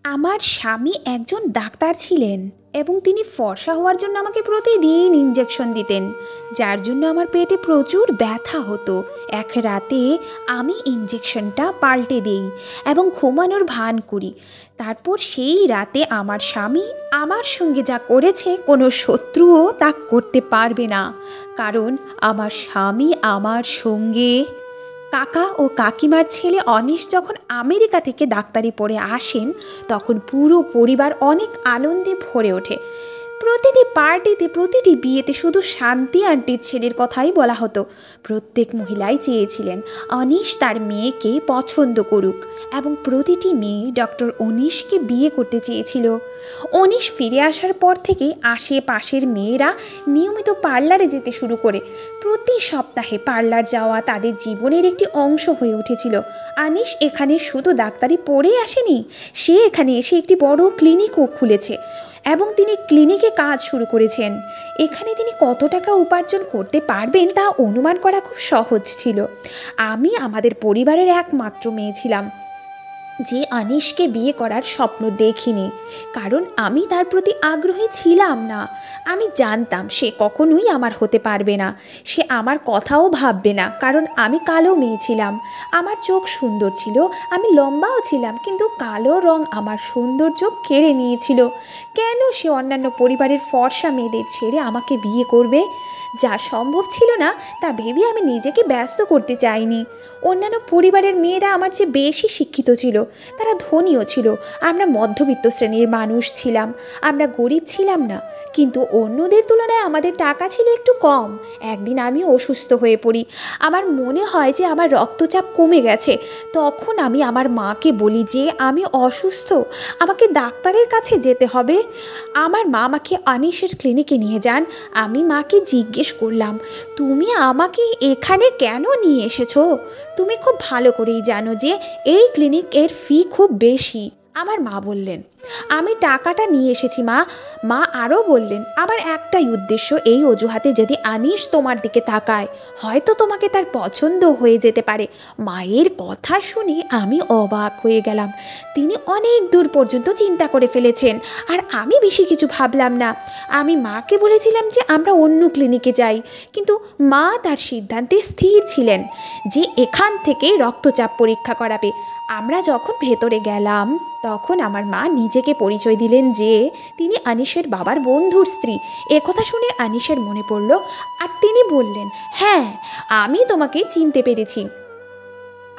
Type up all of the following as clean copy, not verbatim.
আমার স্বামী একজন ডাক্তার ছিলেন এবং তিনি ফর্সা হওয়ার জন্য আমাকে প্রতিদিন ইঞ্জেকশন দিতেন, যার জন্য আমার পেটে প্রচুর ব্যথা হতো। এক রাতে আমি ইঞ্জেকশনটা পাল্টে দিই এবং ঘুমানোর ভান করি। তারপর সেই রাতে আমার স্বামী আমার সঙ্গে যা করেছে কোনো শত্রুও তা করতে পারবে না, কারণ আমার স্বামী আমার সঙ্গে। কাকা ও কাকিমার ছেলে অনিশ যখন আমেরিকা থেকে ডাক্তারি পড়ে আসেন, তখন পুরো পরিবার অনেক আনন্দে ভরে ওঠে। প্রতিটি পার্টিতে, প্রতিটি বিয়েতে শুধু শান্তি আন্টির ছেলের কথাই বলা হতো। প্রত্যেক মহিলাই চেয়েছিলেন অনিশ তার মেয়েকে পছন্দ করুক এবং প্রতিটি মেয়ে ডক্টর অনিশকে বিয়ে করতে চেয়েছিল। অনিশ ফিরে আসার পর থেকে আশেপাশের মেয়েরা নিয়মিত পার্লারে যেতে শুরু করে। প্রতি সপ্তাহে পার্লার যাওয়া তাদের জীবনের একটি অংশ হয়ে উঠেছিল। অনিশ এখানে শুধু ডাক্তারি পড়ে আসেনি, সে এখানে এসে একটি বড় ক্লিনিকও খুলেছে এবং তিনি ক্লিনিকে কাজ শুরু করেছেন। এখানে তিনি কত টাকা উপার্জন করতে পারবেন তা অনুমান করা খুব সহজ ছিল। আমি আমাদের পরিবারের একমাত্র মেয়ে ছিলাম যে অনিশকে বিয়ে করার স্বপ্ন দেখিনি, কারণ আমি তার প্রতি আগ্রহী ছিলাম না। আমি জানতাম সে কখনোই আমার হতে পারবে না, সে আমার কথাও ভাববে না, কারণ আমি কালো মেয়ে ছিলাম। আমার চোখ সুন্দর ছিল, আমি লম্বাও ছিলাম, কিন্তু কালো রং আমার সৌন্দর্য কেড়ে নিয়েছিল। কেন সে অন্যান্য পরিবারের ফর্সা মেয়েদের ছেড়ে আমাকে বিয়ে করবে? যা সম্ভব ছিল না তা ভেবে আমি নিজেকে ব্যস্ত করতে চাইনি। অন্যান্য পরিবারের মেয়েরা আমার চেয়ে বেশি শিক্ষিত ছিল, তারা ধনীও ছিল। আমরা মধ্যবিত্ত শ্রেণীর মানুষ ছিলাম, আমরা গরিব ছিলাম না, কিন্তু অন্যদের তুলনায় আমাদের টাকা ছিল একটু কম। একদিন আমি অসুস্থ হয়ে পড়ি, আমার মনে হয় যে আমার রক্তচাপ কমে গেছে। তখন আমি আমার মাকে বলি যে আমি অসুস্থ, আমাকে ডাক্তারের কাছে যেতে হবে। আমার মা আমাকে অনিশের ক্লিনিকে নিয়ে যান। আমি মাকে জিজ্ঞেস করলাম, তুমি আমাকে এখানে কেন নিয়ে এসেছো? তুমি খুব ভালো করেই জানো যে এই ক্লিনিকের ফি খুব বেশি। আমার মা বললেন, আমি টাকাটা নিয়ে এসেছি মা। মা আরও বললেন, আমার একটাই উদ্দেশ্য, এই অজুহাতে যদি অনিশ তোমার দিকে তাকায়, হয়তো তোমাকে তার পছন্দ হয়ে যেতে পারে। মায়ের কথা শুনে আমি অবাক হয়ে গেলাম। তিনি অনেক দূর পর্যন্ত চিন্তা করে ফেলেছেন, আর আমি বেশি কিছু ভাবলাম না। আমি মাকে বলেছিলাম যে আমরা অন্য ক্লিনিকে যাই, কিন্তু মা তার সিদ্ধান্তে স্থির ছিলেন যে এখান থেকে রক্তচাপ পরীক্ষা করাবে। আমরা যখন ভেতরে গেলাম তখন আমার মা নিজেকে পরিচয় দিলেন যে তিনি অনিশের বাবার বন্ধুর স্ত্রী। একথা শুনে অনিশের মনে পড়ল, আর তিনি বললেন, হ্যাঁ, আমি তোমাকে চিনতে পেরেছি,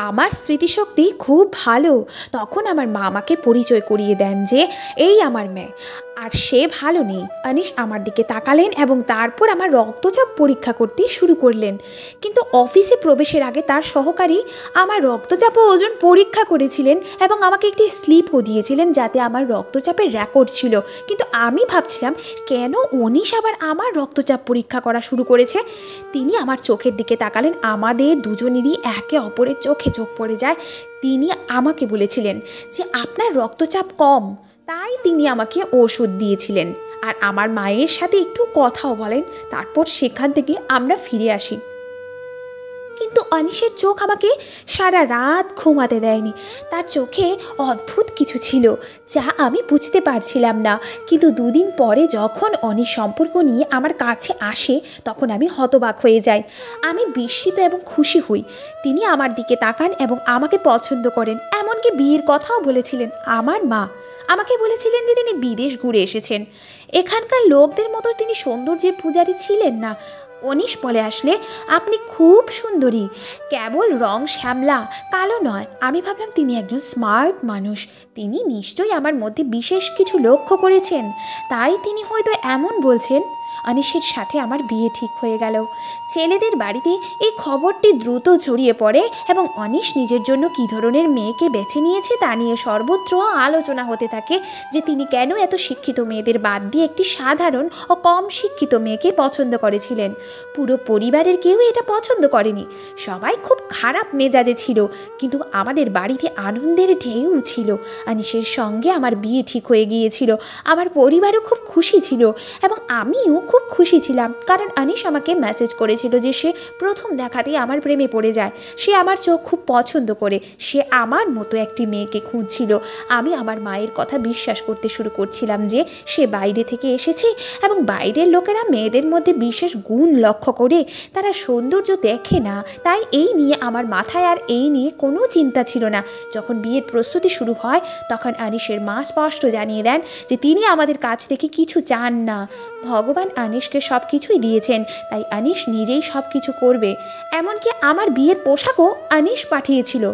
আমার স্মৃতিশক্তি খুব ভালো। তখন আমার মা আমাকে পরিচয় করিয়ে দেন যে এই আমার মেয়ে, আর সে ভালো নেই। অনিশ আমার দিকে তাকালেন এবং তারপর আমার রক্তচাপ পরীক্ষা করতে শুরু করলেন। কিন্তু অফিসে প্রবেশের আগে তার সহকারী আমার রক্তচাপ ও ওজন পরীক্ষা করেছিলেন এবং আমাকে একটি স্লিপও দিয়েছিলেন যাতে আমার রক্তচাপের রেকর্ড ছিল। কিন্তু আমি ভাবছিলাম, কেন অনিশ আবার আমার রক্তচাপ পরীক্ষা করা শুরু করেছে? তিনি আমার চোখের দিকে তাকালেন, আমাদের দুজনেরই একে অপরের চোখে চোখ পড়ে যায়। তিনি আমাকে বলেছিলেন যে আপনার রক্তচাপ কম, তাই তিনি আমাকে ওষুধ দিয়েছিলেন আর আমার মায়ের সাথে একটু কথাও বলেন। তারপর সেখান থেকে আমরা ফিরে আসি। কিন্তু অনিশের চোখ আমাকে সারা রাত ঘুমাতে দেয়নি। তার চোখে অদ্ভুত কিছু ছিল যা আমি বুঝতে পারছিলাম না। কিন্তু দুদিন পরে যখন অনিশ সম্পর্ক নিয়ে আমার কাছে আসে, তখন আমি হতবাক হয়ে যাই। আমি বিস্মিত এবং খুশি হই। তিনি আমার দিকে তাকান এবং আমাকে পছন্দ করেন, এমনকি বিয়ের কথাও বলেছিলেন। আমার মা আমাকে বলেছিলেন যে তিনি বিদেশ ঘুরে এসেছেন। এখানকার লোকদের মতো তিনি সৌন্দর্যের পূজারী ছিলেন না। অনিশ বলে আসলে, আপনি খুব সুন্দরী, কেবল রং শ্যামলা, কালো নয়। আমি ভাবলাম তিনি একজন স্মার্ট মানুষ, তিনি নিশ্চয়ই আমার মধ্যে বিশেষ কিছু লক্ষ্য করেছেন, তাই তিনি হয়তো এমন বলছেন। অনিশের সাথে আমার বিয়ে ঠিক হয়ে গেল। ছেলেদের বাড়িতে এই খবরটি দ্রুত ছড়িয়ে পড়ে এবং অনিশ নিজের জন্য কী ধরনের মেয়েকে বেছে নিয়েছে তা নিয়ে সর্বত্র আলোচনা হতে থাকে, যে তিনি কেন এত শিক্ষিত মেয়েদের বাদ দিয়ে একটি সাধারণ ও কম শিক্ষিত মেয়েকে পছন্দ করেছিলেন। পুরো পরিবারের কেউ এটা পছন্দ করেনি, সবাই খুব খারাপ মেজাজে ছিল, কিন্তু আমাদের বাড়িতে আনন্দের ঢেউ ছিল। অনিশের সঙ্গে আমার বিয়ে ঠিক হয়ে গিয়েছিল, আমার পরিবারও খুব খুশি ছিল এবং আমিও খুব খুশি ছিলাম, কারণ আনিশ আমাকে মেসেজ করেছিল যে সে প্রথম দেখাতেই আমার প্রেমে পড়ে যায়। সে আমার চোখ খুব পছন্দ করে, সে আমার মতো একটি মেয়েকে খুঁজছিল। আমি আমার মায়ের কথা বিশ্বাস করতে শুরু করছিলাম যে সে বাইরে থেকে এসেছে এবং বাইরের লোকেরা মেয়েদের মধ্যে বিশেষ গুণ লক্ষ্য করে, তারা সৌন্দর্য দেখে না। তাই এই নিয়ে আমার মাথায় আর এই নিয়ে কোনো চিন্তা ছিল না। যখন বিয়ের প্রস্তুতি শুরু হয় তখন আনিশের মা স্পষ্ট জানিয়ে দেন যে তিনি আমাদের কাছ থেকে কিছু চান না। ভগবান আনিশকে সব কিছুই দিয়েছেন, তাই আনিশ নিজেই সব কিছু করবে। এমনকি আমার বিয়ের পোশাকও আনিশ পাঠিয়েছিল।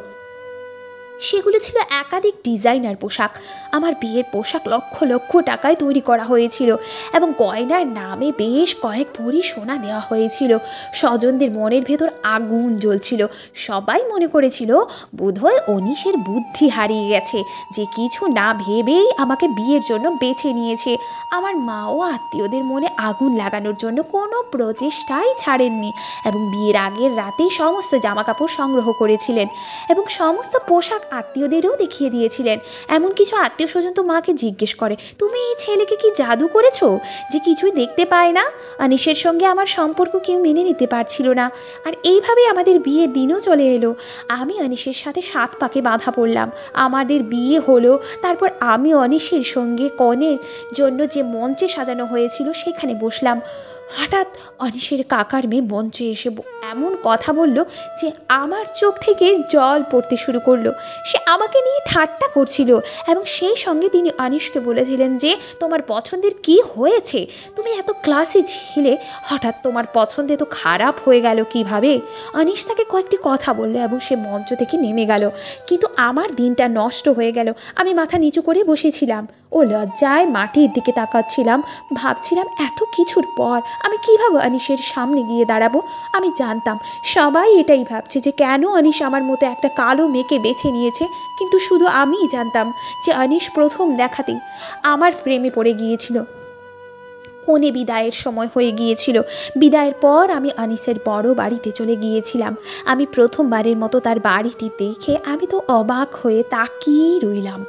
সেগুলো ছিল একাধিক ডিজাইনার পোশাক। আমার বিয়ের পোশাক লক্ষ লক্ষ টাকায় তৈরি করা হয়েছিল এবং গয়নার নামে বেশ কয়েক ভরি সোনা দেওয়া হয়েছিল। স্বজনদের মনের ভেতর আগুন জ্বলছিল। সবাই মনে করেছিল বোধহয় অনিশের বুদ্ধি হারিয়ে গেছে, যে কিছু না ভেবেই আমাকে বিয়ের জন্য বেছে নিয়েছে। আমার মাও আত্মীয়দের মনে আগুন লাগানোর জন্য কোনো প্রচেষ্টাই ছাড়েননি এবং বিয়ের আগের রাতেই সমস্ত জামাকাপড় সংগ্রহ করেছিলেন এবং সমস্ত পোশাক আত্মীয়দেরও দেখিয়ে দিয়েছিলেন। এমন কিছু আত্মীয় স্বজন তো মাকে জিজ্ঞেস করে, তুমি এই ছেলেকে কি জাদু করেছো যে কিছুই দেখতে পায় না? আনিশের সঙ্গে আমার সম্পর্ক কেউ মেনে নিতে পারছিল না। আর এইভাবেই আমাদের বিয়ের দিনও চলে এলো। আমি আনিশের সাথে 7 পাকে বাঁধা পড়লাম। আমাদের বিয়ে হলো। তারপর আমি অনিশের সঙ্গে কনের জন্য যে মঞ্চে সাজানো হয়েছিল সেখানে বসলাম। হঠাৎ অনিশের কাকার মেয়ে মঞ্চে এসে এমন কথা বলল যে আমার চোখ থেকে জল পড়তে শুরু করলো। সে আমাকে নিয়ে ঠাট্টা করছিল এবং সেই সঙ্গে তিনি আনিশকে বলেছিলেন যে তোমার পছন্দের কি হয়েছে? তুমি এত ক্লাসে ছিলে, হঠাৎ তোমার পছন্দ এত খারাপ হয়ে গেল কিভাবে? আনিশ তাকে কয়েকটি কথা বলল এবং সে মঞ্চ থেকে নেমে গেল। কিন্তু আমার দিনটা নষ্ট হয়ে গেল। আমি মাথা নিচু করে বসেছিলাম ও লজ্জায় মাটির দিকে তাকাচ্ছিলাম। ভাবছিলাম এত কিছুর পর আমি কিভাবে আনিশের সামনে গিয়ে দাঁড়াবো। আমি জানতাম সবাই এটাই ভাবছে যে কেন আনিশ আমার মতো একটা কালো মেয়েকে বেছে নিয়েছে, কিন্তু শুধু আমিই জানতাম যে আনিশ প্রথম দেখাতেই আমার প্রেমে পড়ে গিয়েছিল। কনে বিদায়ের সময় হয়ে গিয়েছিল। বিদায়ের পর আমি আনিসের বড় বাড়িতে চলে গিয়েছিলাম। আমি প্রথমবারের মতো তার বাড়িটি দেখে আমি তো অবাক হয়ে তাকিয়ে রইলাম।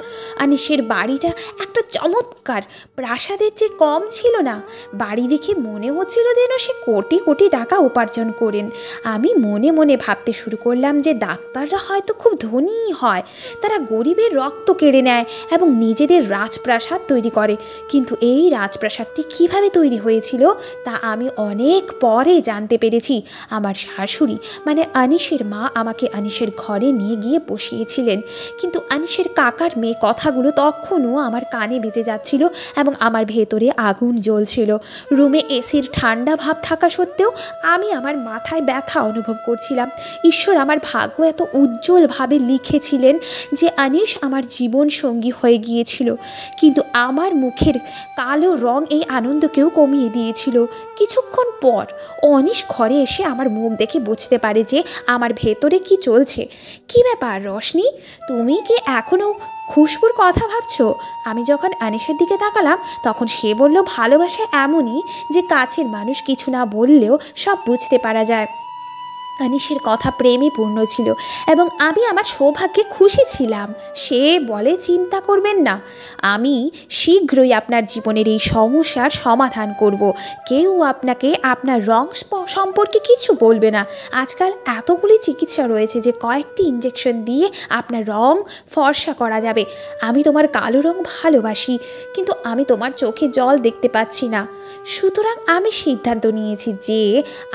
আনিসের বাড়িটা একটা চমৎকার প্রাসাদের যে কম ছিল না। বাড়ি দেখে মনে হচ্ছিল যেন সে কোটি কোটি টাকা উপার্জন করেন। আমি মনে মনে ভাবতে শুরু করলাম যে ডাক্তাররা হয়তো খুব ধনী হয়, তারা গরিবের রক্ত কেড়ে নেয় এবং নিজেদের রাজপ্রাসাদ তৈরি করে। কিন্তু এই রাজপ্রাসাদটি কীভাবে তৈরি হয়েছিল তা আমি অনেক পরে জানতে পেরেছি। আমার শাশুড়ি মানে আনিশের মা আমাকে আনিশের ঘরে নিয়ে গিয়ে বসিয়েছিলেন, কিন্তু আনিশের কাকার মেয়ে কথাগুলো তখনও আমার কানে বেজে যাচ্ছিল এবং আমার ভেতরে আগুন জ্বলছিল। রুমে এসির ঠান্ডা ভাব থাকা সত্ত্বেও আমি আমার মাথায় ব্যথা অনুভব করছিলাম। ঈশ্বর আমার ভাগ্য এত উজ্জ্বলভাবে লিখেছিলেন যে আনিশ আমার জীবন সঙ্গী হয়ে গিয়েছিল, কিন্তু আমার মুখের কালো রং এই আনন্দকেও কমিয়ে দিয়েছিল। কিছুক্ষণ পর অনিশ ঘরে এসে আমার মুখ দেখে বুঝতে পারে যে আমার ভেতরে কি চলছে। কি ব্যাপার রশনি, তুমি কি এখনও খুশবুর কথা ভাবছো? আমি যখন আনিশের দিকে তাকালাম তখন সে বলল, ভালোবাসা এমনই যে কাছের মানুষ কিছু না বললেও সব বুঝতে পারা যায়। আনিশের কথা প্রেমে পূর্ণ ছিল এবং আমি আমার সৌভাগ্যে খুশি ছিলাম। সে বলে, চিন্তা করবেন না, আমি শীঘ্রই আপনার জীবনের এই সমস্যার সমাধান করব। কেউ আপনাকে আপনার রং সম্পর্কে কিছু বলবে না। আজকাল এতগুলি চিকিৎসা রয়েছে যে কয়েকটি ইঞ্জেকশন দিয়ে আপনার রং ফর্সা করা যাবে। আমি তোমার কালো রং ভালোবাসি, কিন্তু আমি তোমার চোখে জল দেখতে পাচ্ছি না। সুতরাং আমি সিদ্ধান্ত নিয়েছি যে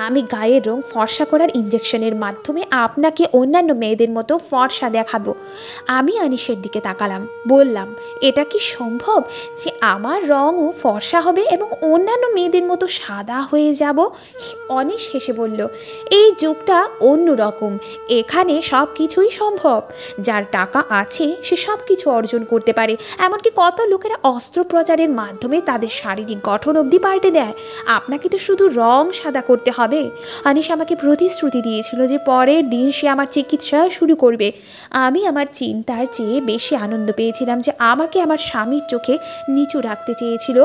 আমি গায়ের রং ফর্সা করার ইঞ্জেকশনের মাধ্যমে আপনাকে অন্যান্য মেয়েদের মতো ফর্সা দেখাবো। আমি আনিশের দিকে তাকালাম, বললাম, এটা কি সম্ভব যে আমার রঙও ফর্সা হবে এবং অন্যান্য মেয়েদের মতো সাদা হয়ে যাব? অনিশ হেসে বলল, এই যুগটা অন্য রকম, এখানে সব কিছুই সম্ভব। যার টাকা আছে সে সব কিছু অর্জন করতে পারে। এমনকি কত লোকেরা অস্ত্রোপচারের মাধ্যমে তাদের শারীরিক গঠন অবধি পাল্টে দেয়। আপনাকে তো শুধু রং সাদা করতে হবে। আনিশ আমাকে প্রতিশ্রুতি দিয়েছিল যে পরের দিন সে আমার চিকিৎসা শুরু করবে। আমি আমার চিন্তার চেয়ে বেশি আনন্দ পেয়েছিলাম যে আমাকে আমার স্বামীর চোখে নিচু রাখতে চেয়েছিল।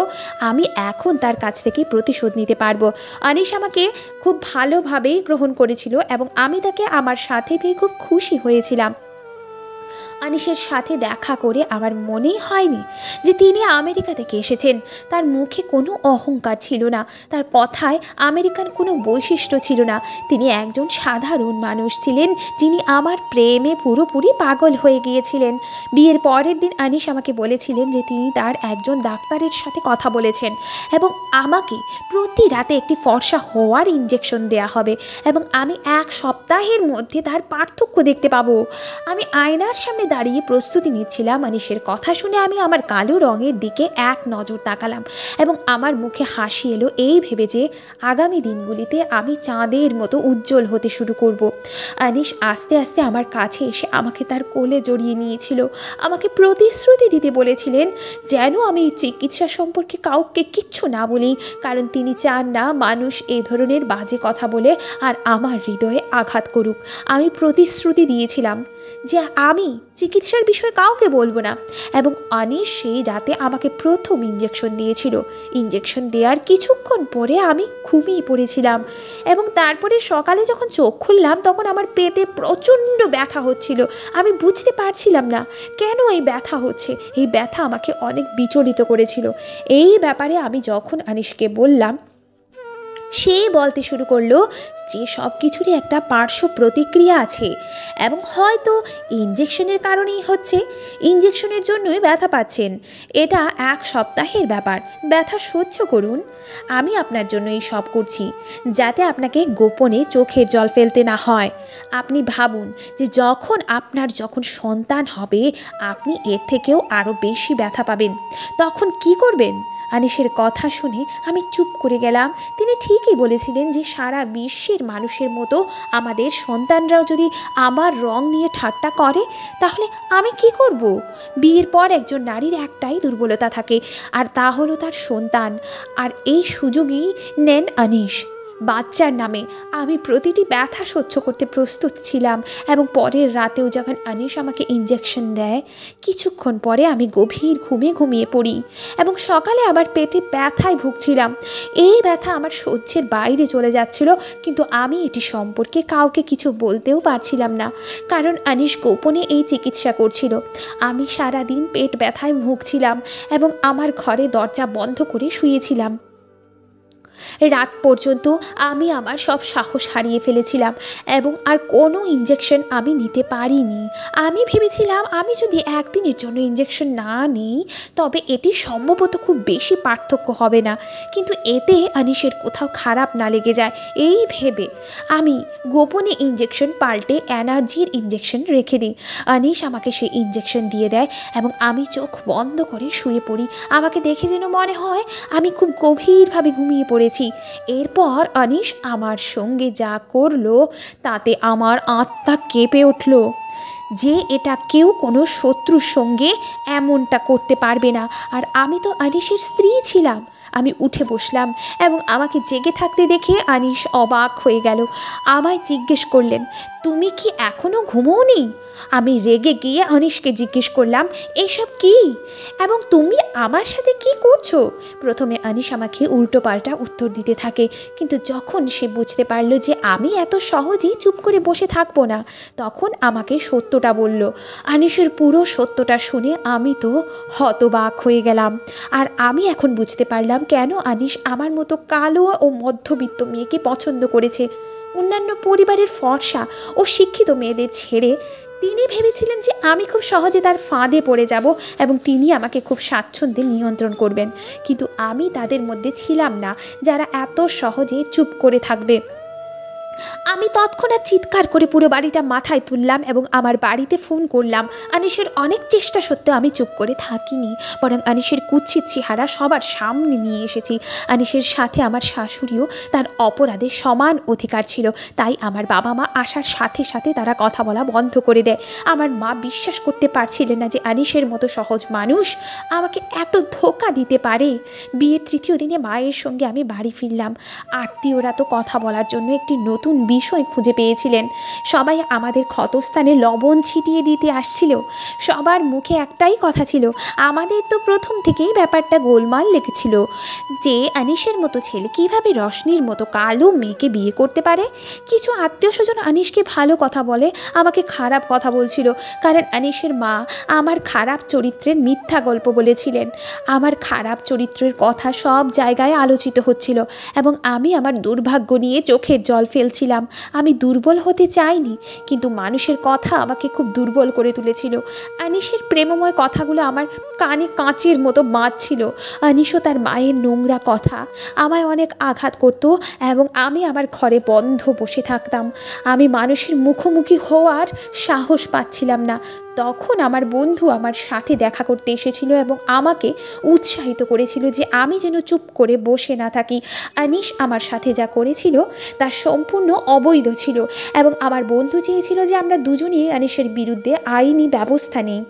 আমি এখন তার কাছ থেকে প্রতিশোধ নিতে পারবো। আনিশ আমাকে খুব ভালোভাবেই গ্রহণ করেছিল এবং আমি তাকে আমার সাথে পেয়ে খুব খুশি হয়েছিলাম। আনিসের সাথে দেখা করে আমার মনেই হয়নি যে তিনি আমেরিকা থেকে এসেছেন। তার মুখে কোনো অহংকার ছিল না, তার কথায় আমেরিকান কোনো বৈশিষ্ট্য ছিল না। তিনি একজন সাধারণ মানুষ ছিলেন যিনি আমার প্রেমে পুরোপুরি পাগল হয়ে গিয়েছিলেন। বিয়ের পরের দিন আনিস আমাকে বলেছিলেন যে তিনি তার একজন ডাক্তারের সাথে কথা বলেছেন এবং আমাকে প্রতি রাতে একটি ফর্সা হওয়ার ইঞ্জেকশন দেয়া হবে এবং আমি 1 সপ্তাহের মধ্যে তার পার্থক্য দেখতে পাবো। আমি আয়নার সামনে দাঁড়িয়ে প্রস্তুতি নিচ্ছিলাম। আনিসের কথা শুনে আমি আমার কালো রঙের দিকে এক নজর তাকালাম এবং আমার মুখে হাসি এলো এই ভেবে যে আগামী দিনগুলিতে আমি চাঁদের মতো উজ্জ্বল হতে শুরু করব। আনিস আস্তে আস্তে আমার কাছে এসে আমাকে তার কোলে জড়িয়ে নিয়েছিল। আমাকে প্রতিশ্রুতি দিতে বলেছিলেন যেন আমি চিকিৎসা সম্পর্কে কাউকে কিচ্ছু না বলি, কারণ তিনি চান না মানুষ এই ধরনের বাজে কথা বলে আর আমার হৃদয়ে আঘাত করুক। আমি প্রতিশ্রুতি দিয়েছিলাম যে আমি চিকিৎসার বিষয়ে কাউকে বলবো না এবং আনিস সেই রাতে আমাকে প্রথম ইঞ্জেকশন দিয়েছিল। ইঞ্জেকশন দেওয়ার কিছুক্ষণ পরে আমি ঘুমিয়ে পড়েছিলাম এবং তারপরে সকালে যখন চোখ খুললাম তখন আমার পেটে প্রচণ্ড ব্যথা হচ্ছিল। আমি বুঝতে পারছিলাম না কেন এই ব্যথা হচ্ছে। এই ব্যথা আমাকে অনেক বিচলিত করেছিল। এই ব্যাপারে আমি যখন আনিসকে বললাম, সে বলতে শুরু করলো যে সব কিছুরই একটা পার্শ্ব প্রতিক্রিয়া আছে এবং হয়তো ইঞ্জেকশনের কারণেই হচ্ছে, ইঞ্জেকশনের জন্যই ব্যথা পাচ্ছেন। এটা 1 সপ্তাহের ব্যাপার, ব্যথা সহ্য করুন। আমি আপনার জন্য এই সব করছি যাতে আপনাকে গোপনে চোখের জল ফেলতে না হয়। আপনি ভাবুন যে যখন সন্তান হবে আপনি এর থেকেও আরও বেশি ব্যথা পাবেন, তখন কি করবেন? আনিসের কথা শুনে আমি চুপ করে গেলাম। তিনি ঠিকই বলেছিলেন যে সারা বিশ্বের মানুষের মতো আমাদের সন্তানরাও যদি আমার রং নিয়ে ঠাট্টা করে তাহলে আমি কি করব? বিয়ের পর একজন নারীর একটাই দুর্বলতা থাকে আর তা হলো তার সন্তান, আর এই সুযোগই নেন আনিস। বাচ্চার নামে আমি প্রতিটি ব্যথা সহ্য করতে প্রস্তুত ছিলাম এবং পরের রাতেও যখন আনিস আমাকে ইঞ্জেকশন দেয় কিছুক্ষণ পরে আমি গভীর ঘুমিয়ে পড়ি এবং সকালে আবার পেটে ব্যথায় ভুগছিলাম। এই ব্যথা আমার সহ্যের বাইরে চলে যাচ্ছিল, কিন্তু আমি এটি সম্পর্কে কাউকে কিছু বলতেও পারছিলাম না, কারণ আনিস গোপনে এই চিকিৎসা করছিল। আমি সারাদিন পেট ব্যথায় ভুগছিলাম এবং আমার ঘরে দরজা বন্ধ করে শুয়েছিলাম। রাত পর্যন্ত আমি আমার সব সাহস হারিয়ে ফেলেছিলাম এবং আর কোনো ইঞ্জেকশন আমি নিতে পারিনি। আমি ভেবেছিলাম আমি যদি একদিনের জন্য ইঞ্জেকশন না নিই তবে এটি সম্ভবত খুব বেশি পার্থক্য হবে না, কিন্তু এতে আনিসের কোথাও খারাপ না লেগে যায় এই ভেবে আমি গোপনে ইঞ্জেকশন পাল্টে এনার্জির ইঞ্জেকশন রেখে দিই। আনিস আমাকে সেই ইঞ্জেকশন দিয়ে দেয় এবং আমি চোখ বন্ধ করে শুয়ে পড়ি। আমাকে দেখে যেন মনে হয় আমি খুব গভীরভাবে ঘুমিয়ে পড়েছি। এরপর আনিস আমার সঙ্গে যা করলো তাতে আমার আত্মা কেঁপে উঠল যে এটা কেউ কোনো শত্রুর সঙ্গে এমনটা করতে পারবে না। আর আমি তো আনিসের স্ত্রী ছিলাম। আমি উঠে বসলাম এবং আমাকে জেগে থাকতে দেখে আনিস অবাক হয়ে গেল। আমায় জিজ্ঞেস করলেন, তুমি কি এখনও ঘুমোওনি? আমি রেগে গিয়ে আনিসকে জিজ্ঞেস করলাম, এসব কি এবং তুমি আমার সাথে কি করছো? প্রথমে আনিস আমাকে উল্টোপাল্টা উত্তর দিতে থাকে, কিন্তু যখন সে বুঝতে পারলো যে আমি এত সহজেই চুপ করে বসে থাকবো না তখন আমাকে সত্যটা বলল। আনিসের পুরো সত্যটা শুনে আমি তো হতবাক হয়ে গেলাম। আর আমি এখন বুঝতে পারলাম কেন আনিস আমার মতো কালো ও মধ্যবিত্ত মেয়েকে পছন্দ করেছে। অন্যান্য পরিবারের ফর্সা ও শিক্ষিত মেয়েদের ছেড়ে তিনি ভেবেছিলেন যে আমি খুব সহজে তার ফাঁদে পড়ে যাব এবং তিনি আমাকে খুব স্বাচ্ছন্দ্যে নিয়ন্ত্রণ করবেন, কিন্তু আমি তাদের মধ্যে ছিলাম না যারা এত সহজে চুপ করে থাকবে। আমি তৎক্ষণাৎ চিৎকার করে পুরো বাড়িটা মাথায় তুললাম এবং আমার বাড়িতে ফোন করলাম। আনিসের অনেক চেষ্টা সত্ত্বেও আমি চুপ করে থাকিনি, বরং আনিসের কুৎসিত চেহারা সবার সামনে নিয়ে এসেছি। আনিসের সাথে আমার শাশুড়িও তার অপরাধে সমান অধিকার ছিল, তাই আমার বাবা মা আসার সাথে সাথে তারা কথা বলা বন্ধ করে দেয়। আমার মা বিশ্বাস করতে পারছিলেন না যে আনিসের মতো সহজ মানুষ আমাকে এত ধোঁকা দিতে পারে। বিয়ের 3য় দিনে মায়ের সঙ্গে আমি বাড়ি ফিরলাম। আত্মীয়রা তো কথা বলার জন্য একটি নতুন নতুন বিষয় খুঁজে পেয়েছিলেন। সবাই আমাদের ক্ষতস্থানে লবণ ছিটিয়ে দিতে আসছিল। সবার মুখে একটাই কথা ছিল, আমাদের তো প্রথম থেকেই ব্যাপারটা গোলমাল লেগেছিল যে আনিসের মতো ছেলে কীভাবে রশনির মতো কালো মেয়েকে বিয়ে করতে পারে। কিছু আত্মীয় স্বজন আনিসকে ভালো কথা বলে, আমাকে খারাপ কথা বলছিল, কারণ আনিসের মা আমার খারাপ চরিত্রের মিথ্যা গল্প বলেছিলেন। আমার খারাপ চরিত্রের কথা সব জায়গায় আলোচিত হচ্ছিল এবং আমি আমার দুর্ভাগ্য নিয়ে চোখের জল ফেলছিলাম। আমি দুর্বল হতে চাইনি, কিন্তু মানুষের কথা আমাকে খুব দুর্বল করে তুলেছিল। আনিসের প্রেমময় কথাগুলো আমার কানে কাঁচের মতো বাজছিল। আনিসও তার মায়ের নোংরা কথা আমায় অনেক আঘাত করত এবং আমি আমার ঘরে বন্ধ বসে থাকতাম। আমি মানুষের মুখোমুখি হওয়ার সাহস পাচ্ছিলাম না। তখন আমার বন্ধু আমার সাথে দেখা করতে এসেছিল এবং আমাকে উৎসাহিত করেছিল যে আমি যেন চুপ করে বসে না থাকি। আনিস আমার সাথে যা করেছিল তা সম্পূর্ণ অবৈধ ছিল এবং আমার বন্ধু চেয়েছিল যে আমরা দুজনেই আনিসের বিরুদ্ধে আইনি ব্যবস্থা নিই।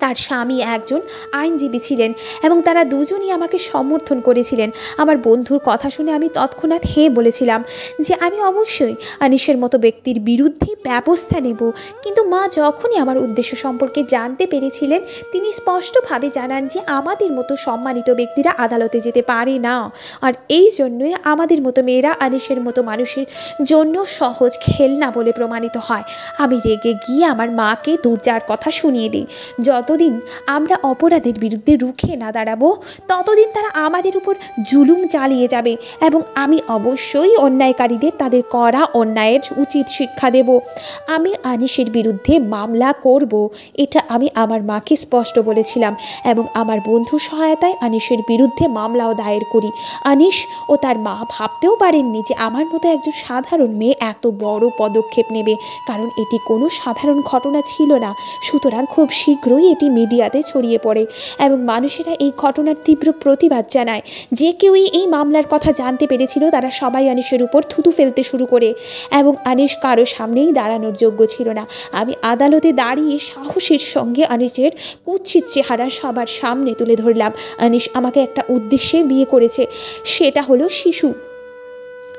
তার স্বামী একজন আইনজীবী ছিলেন এবং তারা দুজনই আমাকে সমর্থন করেছিলেন। আমার বন্ধুর কথা শুনে আমি তৎক্ষণাৎ হ্যাঁ বলেছিলাম যে আমি অবশ্যই আনিসের মতো ব্যক্তির বিরুদ্ধে ব্যবস্থা নেব। কিন্তু মা যখনই আমার উদ্দেশ্য সম্পর্কে জানতে পেরেছিলেন, তিনি স্পষ্টভাবে জানান যে আমাদের মতো সম্মানিত ব্যক্তিরা আদালতে যেতে পারে না, আর এই জন্যই আমাদের মতো মেয়েরা আনিসের মতো মানুষের জন্য সহজ খেলনা বলে প্রমাণিত হয়। আমি রেগে গিয়ে আমার মাকে দুর্যার কথা শুনিয়ে দিই। যতদিন আমরা অপরাধের বিরুদ্ধে রুখে না দাঁড়াবো, ততদিন তারা আমাদের উপর জুলুম চালিয়ে যাবে এবং আমি অবশ্যই অন্যায়কারীদের তাদের করা অন্যায়ের উচিত শিক্ষা দেব। আমি আনিসের বিরুদ্ধে মামলা করব, এটা আমি আমার মাকে স্পষ্ট বলেছিলাম এবং আমার বন্ধুর সহায়তায় আনিসের বিরুদ্ধে মামলাও দায়ের করি। আনিস ও তার মা ভাবতেও পারেননি যে আমার মতো একজন সাধারণ মেয়ে এত বড় পদক্ষেপ নেবে, কারণ এটি কোনো সাধারণ ঘটনা ছিল না। সুতরাং খুব শীঘ্রই এটি মিডিয়াতে ছড়িয়ে পড়ে এবং মানুষেরা এই ঘটনার তীব্র প্রতিবাদ জানায়। যে কেউই এই মামলার কথা জানতে পেরেছিল তারা সবাই আনিসের উপর থুতু ফেলতে শুরু করে এবং আনিস কারো সামনেই দাঁড়ানোর যোগ্য ছিল না। আমি আদালতে দাঁড়িয়ে সাহসের সঙ্গে আনিসের কুৎসিত চেহারা সবার সামনে তুলে ধরলাম। আনিস আমাকে একটা উদ্দেশ্যে বিয়ে করেছে, সেটা হলো শিশু।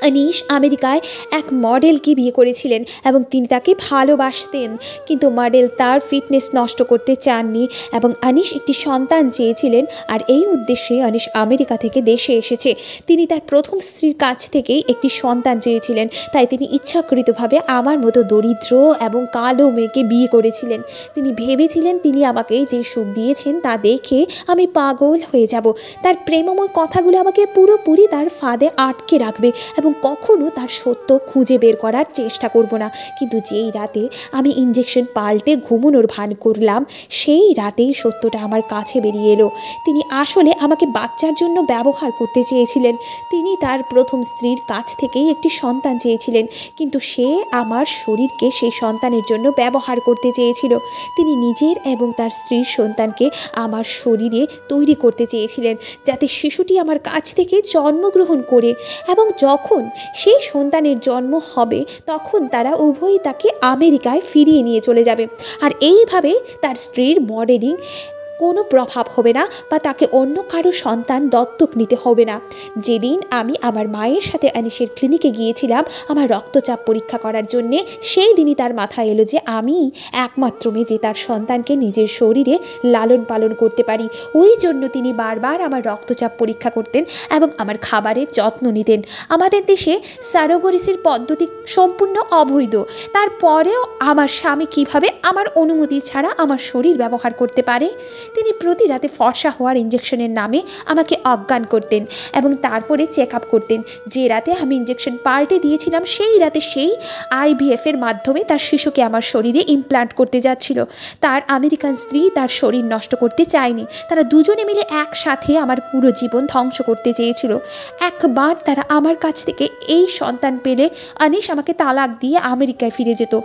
আনিস আমেরিকায় এক মডেলকে বিয়ে করেছিলেন এবং তিনি তাকে ভালোবাসতেন, কিন্তু মডেল তার ফিটনেস নষ্ট করতে চাননি এবং আনিস একটি সন্তান চেয়েছিলেন, আর এই উদ্দেশ্যে আনিস আমেরিকা থেকে দেশে এসেছে। তিনি তার প্রথম স্ত্রীর কাছ থেকেই একটি সন্তান চেয়েছিলেন, তাই তিনি ইচ্ছাকৃতভাবে আমার মতো দরিদ্র এবং কালো মেয়েকে বিয়ে করেছিলেন। তিনি ভেবেছিলেন তিনি আমাকে যে সুখ দিয়েছেন তা দেখে আমি পাগল হয়ে যাব। তার প্রেমময় কথাগুলো আমাকে পুরোপুরি তার ফাঁদে আটকে রাখবে এবং কখনো তার সত্য খুঁজে বের করার চেষ্টা করব না। কিন্তু যেই রাতে আমি ইঞ্জেকশন পাল্টে ঘুমানোর ভান করলাম, সেই রাতেই সত্যটা আমার কাছে বেরিয়ে এলো। তিনি আসলে আমাকে বাচ্চার জন্য ব্যবহার করতে চেয়েছিলেন। তিনি তার প্রথম স্ত্রীর কাছ থেকেই একটি সন্তান চেয়েছিলেন, কিন্তু সে আমার শরীরকে সেই সন্তানের জন্য ব্যবহার করতে চেয়েছিল। তিনি নিজের এবং তার স্ত্রীর সন্তানকে আমার শরীরে তৈরি করতে চেয়েছিলেন, যাতে শিশুটি আমার কাছ থেকে জন্মগ্রহণ করে এবং যখন সেই সন্তানের জন্ম হবে তখন তারা উভয়ই তাকে আমেরিকায় ফিরিয়ে নিয়ে চলে যাবে, আর এইভাবে তার স্ত্রীর মডেলিং কোনো প্রভাব হবে না বা তাকে অন্য কারো সন্তান দত্তক নিতে হবে না। যেদিন আমি আমার মায়ের সাথে আনিসের ক্লিনিকে গিয়েছিলাম আমার রক্তচাপ পরীক্ষা করার জন্যে, সেই দিনই তার মাথায় এলো যে আমি একমাত্র মেয়ে যে তার সন্তানকে নিজের শরীরে লালন পালন করতে পারি। ওই জন্য তিনি বারবার আমার রক্তচাপ পরীক্ষা করতেন এবং আমার খাবারের যত্ন নিতেন। আমাদের দেশে সারোগেসির পদ্ধতি সম্পূর্ণ অবৈধ, তারপরেও আমার স্বামী কিভাবে আমার অনুমতি ছাড়া আমার শরীর ব্যবহার করতে পারে? তিনি প্রতি রাতে ফর্সা হওয়ার ইঞ্জেকশনের নামে আমাকে অজ্ঞান করতেন এবং তারপরে চেক আপ করতেন। যে রাতে আমি ইঞ্জেকশন পাল্টে দিয়েছিলাম সেই রাতে সেই আইভিএফের মাধ্যমে তার শিশুকে আমার শরীরে ইমপ্লান্ট করতে যাচ্ছিল। তার আমেরিকান স্ত্রী তার শরীর নষ্ট করতে চায়নি, তারা দুজনে মিলে একসাথে আমার পুরো জীবন ধ্বংস করতে চেয়েছিল। একবার তারা আমার কাছ থেকে এই সন্তান পেলে আনিস আমাকে তালাক দিয়ে আমেরিকায় ফিরে যেত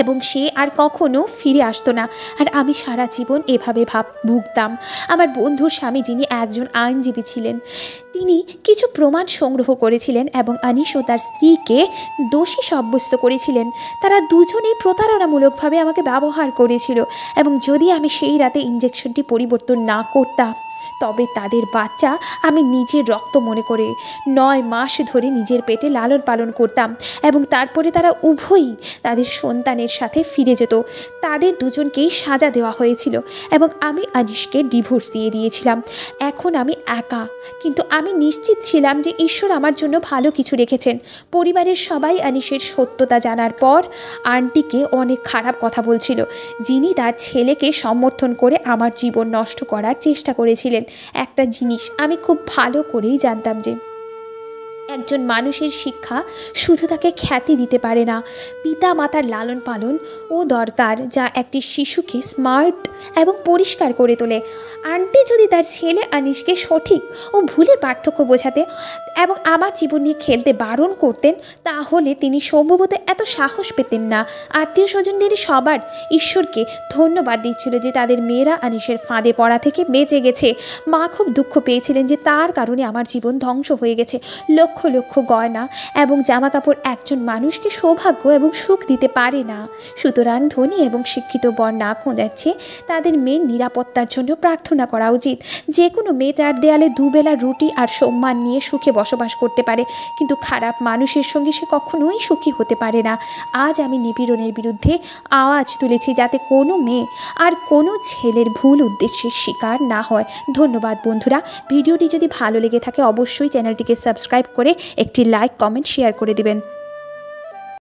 এবং সে আর কখনো ফিরে আসতো না, আর আমি সারা জীবন এভাবে ভুগতাম। আমার বন্ধুর স্বামী, যিনি একজন আইনজীবী ছিলেন, তিনি কিছু প্রমাণ সংগ্রহ করেছিলেন এবং আনিস ও তার স্ত্রীকে দোষী সাব্যস্ত করেছিলেন। তারা দুজনেই প্রতারণামূলকভাবে আমাকে ব্যবহার করেছিল এবং যদি আমি সেই রাতে ইঞ্জেকশনটি পরিবর্তন না করতাম তবে তাদের বাচ্চা আমি নিজের রক্ত মনে করে 9 মাস ধরে নিজের পেটে লালন পালন করতাম এবং তারপরে তারা উভয়ই তাদের সন্তানের সাথে ফিরে যেত। তাদের দুজনকেই সাজা দেওয়া হয়েছিল এবং আমি আনিশকে ডিভোর্স দিয়ে দিয়েছিলাম। এখন আমি একা, কিন্তু আমি নিশ্চিত ছিলাম যে ঈশ্বর আমার জন্য ভালো কিছু রেখেছেন। পরিবারের সবাই আনিশের সত্যতা জানার পর আন্টিকে অনেক খারাপ কথা বলছিল, যিনি তার ছেলেকে সমর্থন করে আমার জীবন নষ্ট করার চেষ্টা করেছিলেন। একটা জিনিস আমি খুব ভালো করেই জানতাম যে একজন মানুষের শিক্ষা শুধু তাকে খ্যাতি দিতে পারে না, পিতা মাতার লালন পালন ও দরকার, যা একটি শিশুকে স্মার্ট এবং পরিষ্কার করে তোলে। আন্টি যদি তার ছেলে আনিশকে সঠিক ও ভুলের পার্থক্য বোঝাতে এবং আমার জীবন নিয়ে খেলতে বারণ করতেন, তাহলে তিনি সম্ভবত এত সাহস পেতেন না। আত্মীয় স্বজনদের সবার ঈশ্বরকে ধন্যবাদ দিচ্ছিল যে তাদের মেয়েরা আনিশের ফাঁদে পড়া থেকে বেঁচে গেছে। মা খুব দুঃখ পেয়েছিলেন যে তার কারণে আমার জীবন ধ্বংস হয়ে গেছে। লক্ষ লক্ষ গয়না এবং জামা কাপড় একজন মানুষকে সৌভাগ্য এবং সুখ দিতে পারে না। সুতরাং ধনী এবং শিক্ষিত বর না খোঁজার চেয়ে তাদের মেয়ের নিরাপত্তার জন্য প্রার্থনা করা উচিত। যে কোনো মেয়ে তার দেয়ালে দুবেলা রুটি আর সম্মান নিয়ে সুখে বসবাস করতে পারে, কিন্তু খারাপ মানুষের সঙ্গে সে কখনোই সুখী হতে পারে না। আজ আমি নিপীড়নের বিরুদ্ধে আওয়াজ তুলেছি, যাতে কোনো মেয়ে আর কোনো ছেলের ভুল উদ্দেশ্যের শিকার না হয়। ধন্যবাদ বন্ধুরা। ভিডিওটি যদি ভালো লেগে থাকে অবশ্যই চ্যানেলটিকে সাবস্ক্রাইব করে একটি লাইক, কমেন্ট, শেয়ার করে দিবেন।